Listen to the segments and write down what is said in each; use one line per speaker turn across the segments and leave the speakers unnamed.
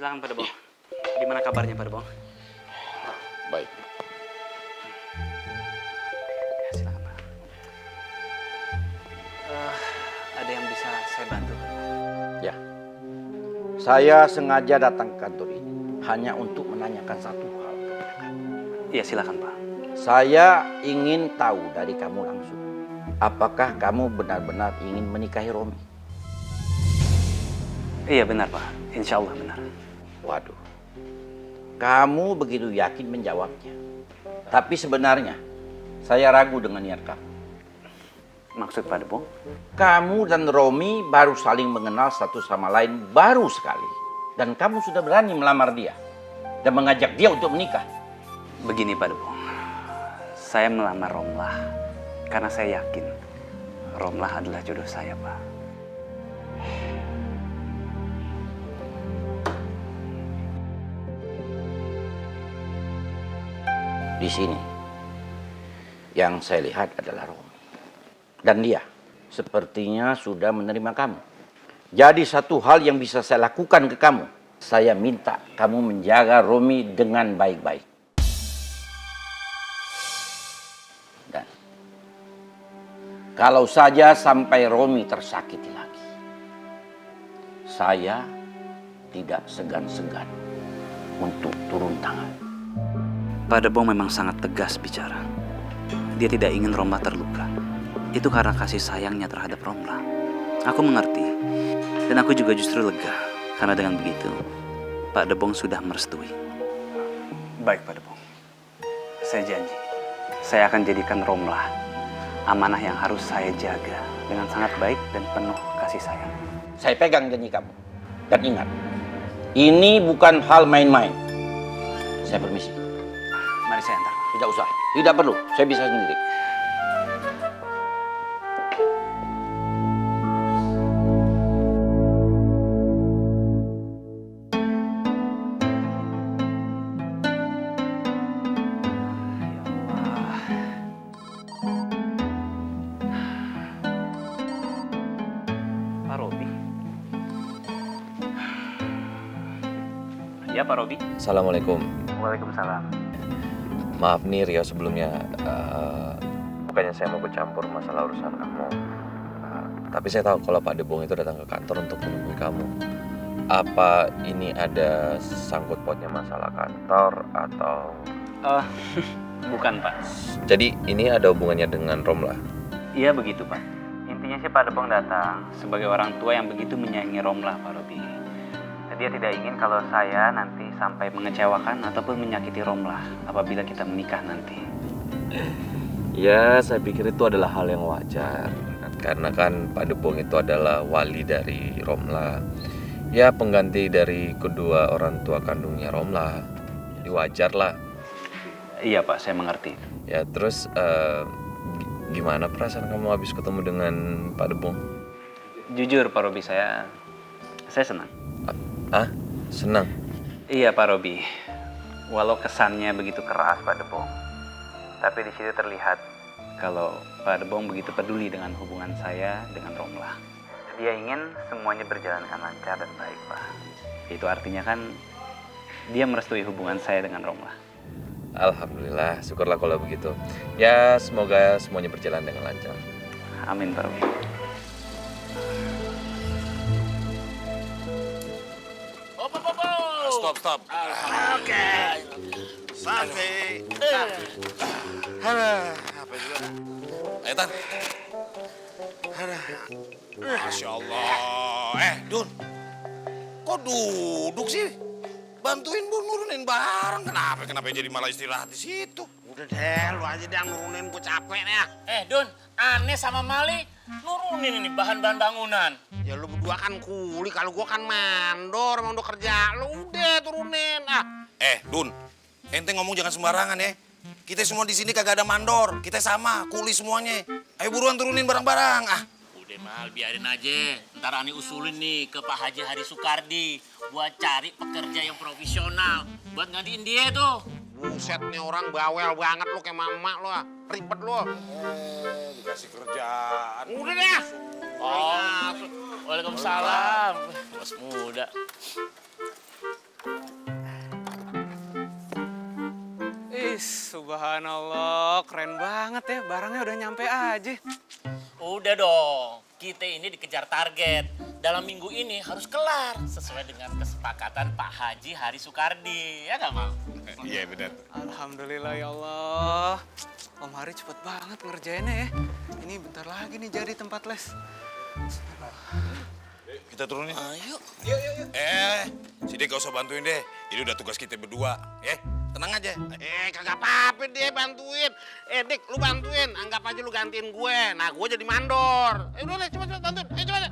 Silakan Pak Debong. Gimana kabarnya Pak Debong?
Baik.
Ya, silakan Pak. Ada yang bisa saya bantu Pak?
Ya. Saya sengaja datang ke kantor ini hanya untuk menanyakan satu hal.
Iya silakan Pak.
Saya ingin tahu dari kamu langsung. Apakah kamu benar-benar ingin menikahi Romi?
Iya benar Pak. Insya Allah benar.
Waduh. Kamu begitu yakin menjawabnya. Tapi sebenarnya saya ragu dengan niat kamu.
Maksud Pak Debong?
Kamu dan Romi baru saling mengenal satu sama lain baru sekali. Dan kamu sudah berani melamar dia. Dan mengajak dia untuk menikah.
Begini Pak Debong. Saya melamar Romlah. Karena saya yakin Romlah adalah jodoh saya Pak.
Di sini yang saya lihat adalah Romi. Dan dia sepertinya sudah menerima kamu. Jadi satu hal yang bisa saya lakukan ke kamu. Saya minta kamu menjaga Romi dengan baik-baik. Dan kalau saja sampai Romi tersakiti lagi, saya tidak segan-segan untuk turun tangan.
Pak Debong memang sangat tegas bicara. Dia tidak ingin Romlah terluka. Itu karena kasih sayangnya terhadap Romlah. Aku mengerti. Dan aku juga justru lega. Karena dengan begitu, Pak Debong sudah merestui. Baik Pak Debong. Saya janji. Saya akan jadikan Romlah amanah yang harus saya jaga dengan sangat baik dan penuh kasih sayang.
Saya pegang janji kamu. Dan ingat, ini bukan hal main-main. Saya permisi.
Mari saya antar.
Tidak usah, tidak perlu. Saya bisa sendiri.
Pak Robi. Ya Pak Robi.
Assalamualaikum.
Waalaikumsalam.
Maaf nih Rio sebelumnya. Bukannya saya mau bercampur masalah urusan kamu. Tapi saya tahu kalau Pak Debong itu datang ke kantor untuk menemui kamu. Apa ini ada sangkut pautnya masalah kantor atau...
Bukan Pak.
Jadi ini ada hubungannya dengan Romlah?
Iya begitu Pak. Intinya sih Pak Debong datang sebagai orang tua yang begitu menyayangi Romlah Pak Robi. Dia tidak ingin kalau saya nanti sampai mengecewakan ataupun menyakiti Romlah apabila kita menikah nanti.
Ya, saya pikir itu adalah hal yang wajar. Karena kan Pak Debong itu adalah wali dari Romlah. Ya, pengganti dari kedua orang tua kandungnya Romlah. Jadi wajar lah.
Iya Pak, saya mengerti.
Ya, terus gimana perasaan kamu habis ketemu dengan Pak Debong?
Jujur Pak Robi, saya senang.
Ah, senang?
Iya Pak Robi, walau kesannya begitu keras Pak Debong, tapi di situ terlihat kalau Pak Debong begitu peduli dengan hubungan saya dengan Romlah. Dia ingin semuanya berjalan dengan lancar dan baik Pak. Itu artinya kan dia merestui hubungan saya dengan Romlah.
Alhamdulillah, syukurlah kalau begitu. Ya, semoga semuanya berjalan dengan lancar.
Amin Pak Robi.
Stop. Oke. Santai. Apa juga? Ayo, Tan. Masya Allah. Dun. Kok duduk sih? Bantuin Bu nurunin barang. Kenapa jadi malah istirahat di situ?
Udah deh, lu aja deh yang nurunin, gue capek nih ya.
Dun, Aneh sama Mali nurunin ini bahan-bahan bangunan.
Ya lu berdua kan kuli, kalau gue kan mandor, emang udah kerja. Lu udah turunin.
Dun. Ente ngomong jangan sembarangan ya. Kita semua di sini kagak ada mandor. Kita sama, kuli semuanya. Ayo buruan turunin barang-barang.
Udah Mal, biarin aja. Ntar Ani usulin nih ke Pak Haji Hari Sukardi buat cari pekerja yang profesional buat gantiin dia tuh.
Buset nih orang bawel banget lu kayak emak lu. Ribet lu.
Dikasih kerjaan.
Udah deh.
Oh, Waalaikumsalam. Mas muda.
Subhanallah, keren banget ya. Barangnya udah nyampe aja.
Udah dong, kita ini dikejar target. Dalam minggu ini harus kelar sesuai dengan kesepakatan Pak Haji Hari Sukardi. Ya nggak, Mal?
Iya benar.
Alhamdulillah ya Allah. Om Hari cepet banget ngerjainnya ya. Ini bentar lagi nih jadi tempat les.
Kita turunin.
Ayo.
Sini gak usah bantuin deh. Ini udah tugas kita berdua. Tenang aja.
Kagak apa-apa deh bantuin. Dik, lu bantuin. Anggap aja lu gantiin gue. Nah, gue jadi mandor. Udah deh, cepet bantuin. Cepet.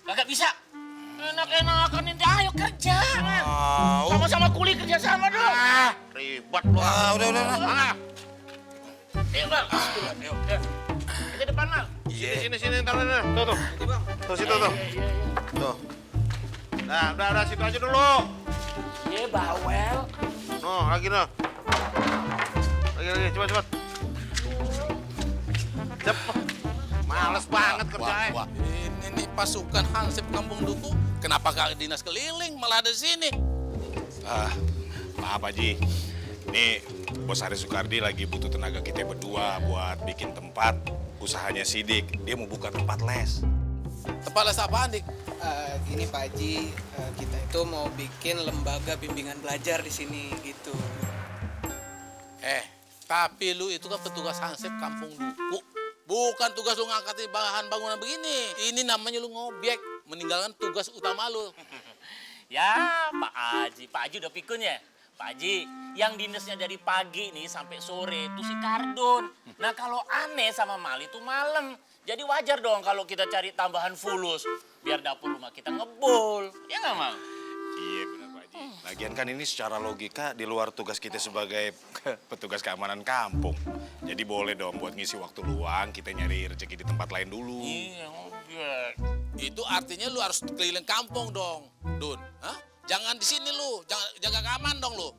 Kagak bisa. Enak-enakan ini, ayo kerja.
Mau.
Sama-sama kuli kerja sama dong.
Ribet lu.
Udah.
Ayo, Mal. Ayo. Aja depan, Mal.
Sini, ntar. Tuh. Tuh, situ tuh. Tuh. Nah, udah, situ aja dulu.
Ye, bawel.
Lagi. Lagi, cepet. Cepet. Males banget kerjanya.
Wah, ini nih pasukan Hansip Kampung Duku. Kenapa gak dinas keliling malah ada di sini?
Maaf Haji. Nih, Bos Hari Sukardi lagi butuh tenaga kita berdua buat bikin tempat usahanya Sidik. Dia mau buka tempat les.
Tempat les apaan, Dik?
Gini Pak Haji, kita itu mau bikin lembaga bimbingan belajar di sini gitu.
Tapi lu itu kan petugas Hansip Kampung Duku. Bukan tugas lu ngangkatin bahan bangunan begini. Ini namanya lu ngobjek, meninggalkan tugas utama lu.
Ya, Pak Haji udah pikun ya? Pak Haji, yang dinasnya dari pagi nih sampai sore itu si Kardun. Nah kalau aneh sama Mali itu malam. Jadi wajar dong kalau kita cari tambahan fulus. Biar dapur rumah kita ngebul. Ya nggak, Mal?
Iya benar Pak Haji. Lagian kan ini secara logika di luar tugas kita sebagai petugas keamanan kampung. Jadi boleh dong buat ngisi waktu luang kita nyari rezeki di tempat lain dulu.
Iya, ngobjek.
Itu artinya lu harus keliling kampung dong, Dun. Hah? Jangan di sini lu, jangan jaga keamanan dong lu.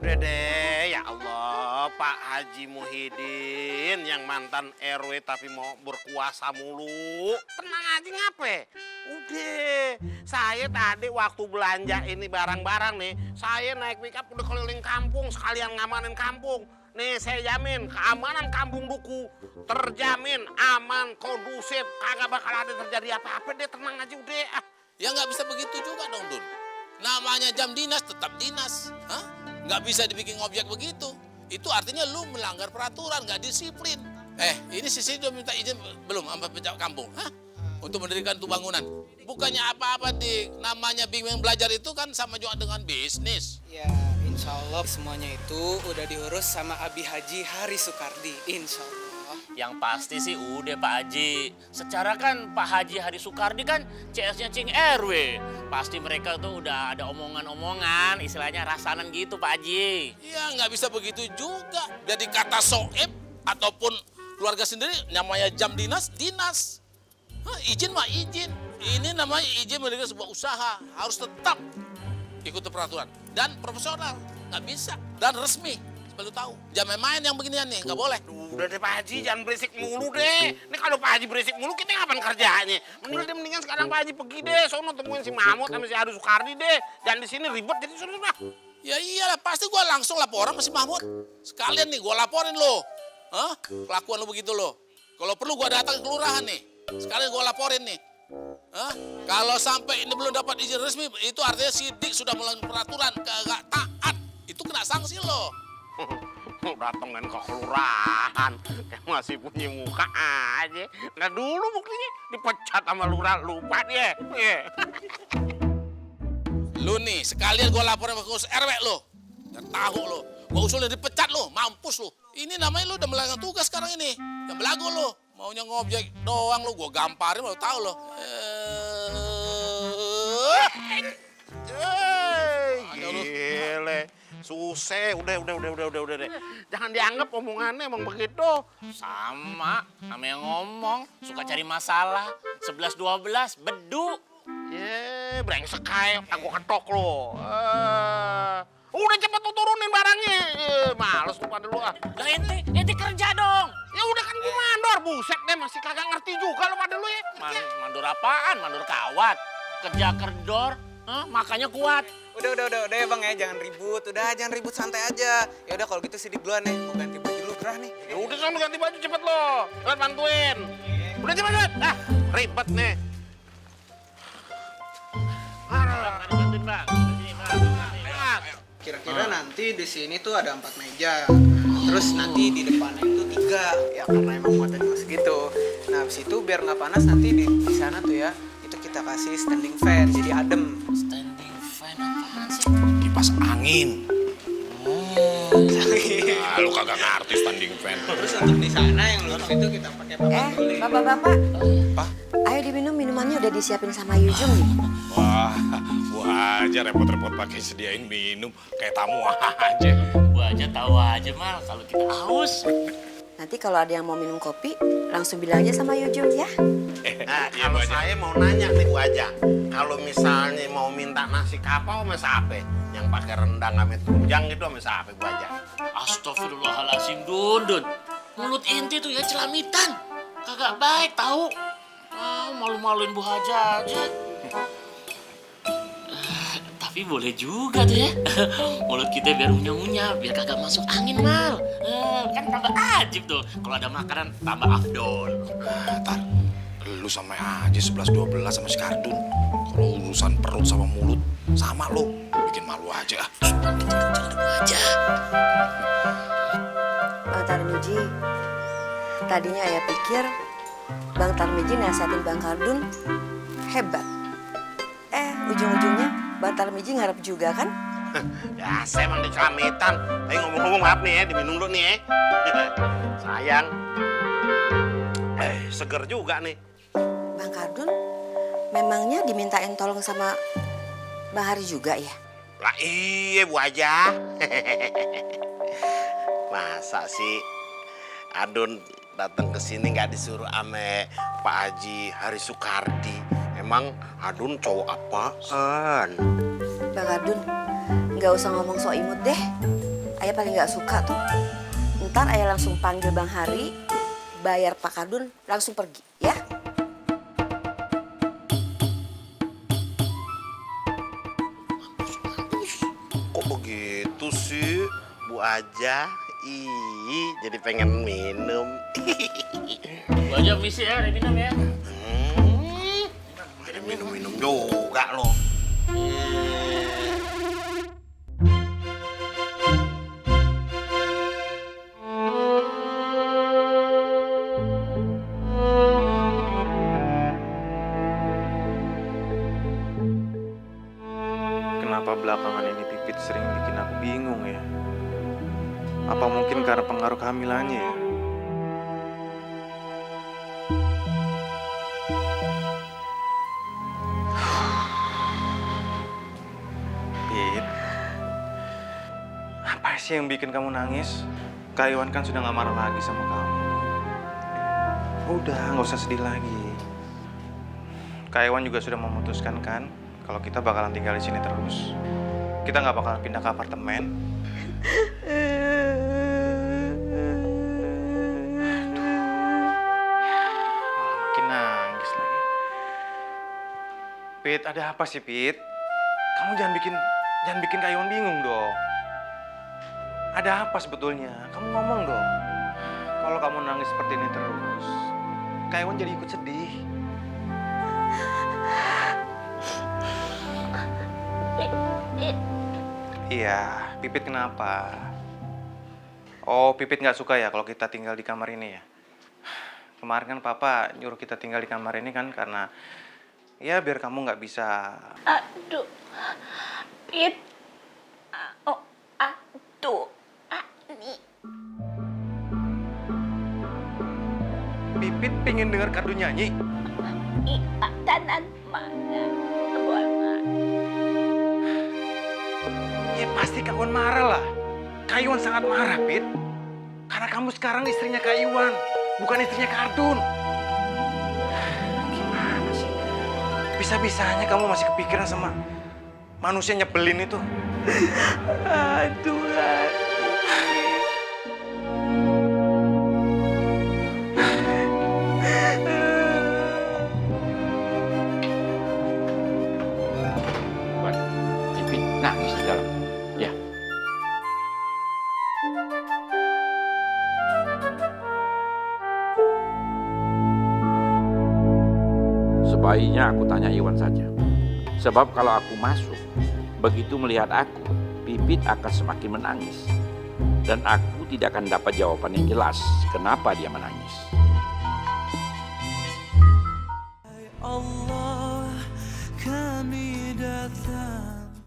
Udah deh, ya Allah, Pak Haji Muhyiddin yang mantan RW tapi mau berkuasa mulu. Tenang aja ngape? Udah, saya tadi waktu belanja ini barang-barang nih, saya naik pickup udah keliling kampung sekalian ngamanin kampung. Nih saya jamin keamanan kampung Duku terjamin aman, kondusif, kagak bakal ada terjadi apa-apa deh, tenang aja udah.
Ya nggak bisa begitu juga dong, Dun. Namanya jam dinas tetap dinas. Hah? Nggak bisa dibikin objek begitu. Itu artinya lu melanggar peraturan, nggak disiplin. Ini Sisi udah minta izin belum sama pejabat kampung? Hah? Untuk mendirikan tuh bangunan. Bukannya apa-apa, Dik. Namanya bimbing belajar itu kan sama juga dengan bisnis.
Ya, insya Allah semuanya itu udah diurus sama Abi Haji Hari Sukardi, insya Allah.
Yang pasti sih udah Pak Haji. Secara kan Pak Haji Hari Sukardi kan CS-nya Cing RW. Pasti mereka tuh udah ada omongan-omongan, istilahnya rasanan gitu Pak Haji.
Ya nggak bisa begitu juga. Jadi kata soeb ataupun keluarga sendiri namanya jam dinas, dinas. Hah, izin mah izin. Ini namanya izin mendirikan sebuah usaha. Harus tetap ikuti peraturan. Dan profesional. Nggak bisa. Dan resmi. Supaya lu tahu. Jangan main yang beginian nih. Nggak boleh.
Udah deh Pak Haji, jangan berisik mulu deh. Ini kalau Pak Haji berisik mulu, kita ngapain kerjanya? Mendingan sekarang Pak Haji pergi deh. Sono temuin si Mahmud sama si Hari Sukardi deh. Jangan di sini ribet, jadi sudah.
Ya iyalah, pasti gua langsung laporan sama si Mahmud. Sekalian nih, gua laporin lo. Hah? Kelakuan lo begitu lo. Kalau perlu gua datang ke kelurahan nih. Sekalian gua laporin nih. Hah? Kalau sampai ini belum dapat izin resmi, itu artinya sidik sudah melanggar peraturan, kagak taat. Itu kena sanksi lo.
Datengin ke kelurahan, kayak masih punya muka aja. Nah dulu buktinya dipecat sama lurah, lupa dia.
Lu nih, sekalian gua laporin ke pengurus RW lo. Biar tahu lo. Gua usulnya dipecat lo, mampus lo. Ini namanya lo udah melanggar tugas sekarang ini. Yang belagu lo. Maunya ngobjek doang lo, gua gamparin lo, tahu lo.
Gile. Susah, udah deh. Jangan dianggap omongannya emang begitu.
Sama yang ngomong, suka cari masalah. 11-12, bedu.
Brengsek kayak aku ketok lo. Udah cepet tuh turunin barangnya. Males lu pada lu ah.
Lah ente kerja dong.
Ya udah kan gue mandor, buset deh masih kagak ngerti juga lo pada lu ya.
Mandor apaan? Mandor kawat. Kerja kerdor. Makanya kuat.
Udah ya bang ya, jangan ribut. Udah, jangan ribut, santai aja. Ya udah kalau gitu Sidik duluan nih, mau ganti baju dulu gerah nih.
Ya udah sana ganti baju cepet lo. Lihat bantuin. Udah cepet. Ah, ribet nih.
Bantuin bang. Sini bang.
Kira-kira nanti di sini tuh ada 4 meja. Terus nanti di depannya itu 3. Ya karena emang muatannya cuma segitu. Nah habis itu biar nggak panas nanti di sana tuh ya, itu kita kasih standing fan jadi adem.
Standing fan apaan sih?
Kipas angin. Ah, lu kagak ngerti standing fan.
Terus untuk di sana yang lurus itu kita pakai papan tulis.
Bapak-bapak. Ayo diminum, minumannya udah disiapin sama Yujum nih.
Wah, gua aja repot-repot pakai sediain minum kayak tamu aja.
Gua aja tahu aja mal kalau kita haus.
Nanti kalau ada yang mau minum kopi, langsung bilang aja sama Yujum ya.
Nah, kalau saya mau nanya nih Bu Aja, kalau misalnya mau minta nasi kapau sama siapa? Yang pakai rendang sama tunjang itu sama siapa Bu Aja?
Astagfirullahaladzim, Dun. Mulut inti tuh ya celamitan. Kagak baik tahu. Malu-maluin Bu Haja aja. Tapi boleh juga tuh ya. Mulut kita biar unyah-unyah, biar kagak masuk angin, Mal. Kan tambah ajib tuh. Kalau ada makanan, tambah afdol.
Ntar, lu sama aja 11-12 sama si Kardun. Kalau urusan perut sama mulut, sama lu. Bikin malu aja.
Jangan Bu Haja.
Bang Tarmiji, tadinya ayah pikir Bang Tarmiji nasihatin Bang Kardun hebat. Ujung-ujungnya Bang Tarmiji ngarep juga kan?
Ya, saya emang dicelamitan. Tapi ngomong-ngomong maaf nih ya, diminum dulu nih ya. Sayang. Seger juga nih.
Bang Kardun memangnya dimintain tolong sama Bang Hari juga ya?
Lah iya Bu Aja. Masa sih Adun datang ke sini nggak disuruh ame Pak Haji Hari Sukardi? Emang Adun cowok apaan?
Bang Kardun, nggak usah ngomong so imut deh. Ayah paling nggak suka tuh. Ntar ayah langsung panggil Bang Hari, bayar Pak Kardun, langsung pergi, ya?
Kok begitu sih Bu Aja? Ih, jadi pengen minum.
Bu Haja misi ya, minum ya.
Ada minum-minum juga loh.
Kenapa belakangan ini Pipit sering bikin aku bingung ya? Apa mungkin karena pengaruh kehamilannya ya? Pit, apa sih yang bikin kamu nangis? Kak Iwan kan sudah gak marah lagi sama kamu. Udah, gak usah sedih lagi. Kak Iwan juga sudah memutuskan kan kalau kita bakalan tinggal di sini terus. Kita nggak bakalan pindah ke apartemen. Malah makin nangis lagi. Pit, ada apa sih Pit? Kamu jangan bikin Kak Iwan bingung dong. Ada apa sebetulnya? Kamu ngomong dong. Kalau kamu nangis seperti ini terus, Kak Iwan jadi ikut sedih. Iya, Pipit kenapa? Oh, Pipit nggak suka ya kalau kita tinggal di kamar ini ya? Kemarin kan Papa nyuruh kita tinggal di kamar ini kan karena ya biar kamu nggak bisa.
Aduh, Pit. Aduh, Ani.
Pipit pengen dengar Kardun nyanyi.
Tanan mana? Buat
Ya pasti Kak Iwan marah lah. Kak Iwan sangat marah, Pit. Karena kamu sekarang istrinya Kak Iwan, bukan istrinya Kardun. Gimana sih? Bisa-bisanya kamu masih kepikiran sama manusia nyebelin itu.
Aduh,
Sebaiknya aku tanya Iwan saja. Sebab kalau aku masuk, begitu melihat aku, Pipit akan semakin menangis. Dan aku tidak akan dapat jawaban yang jelas kenapa dia menangis.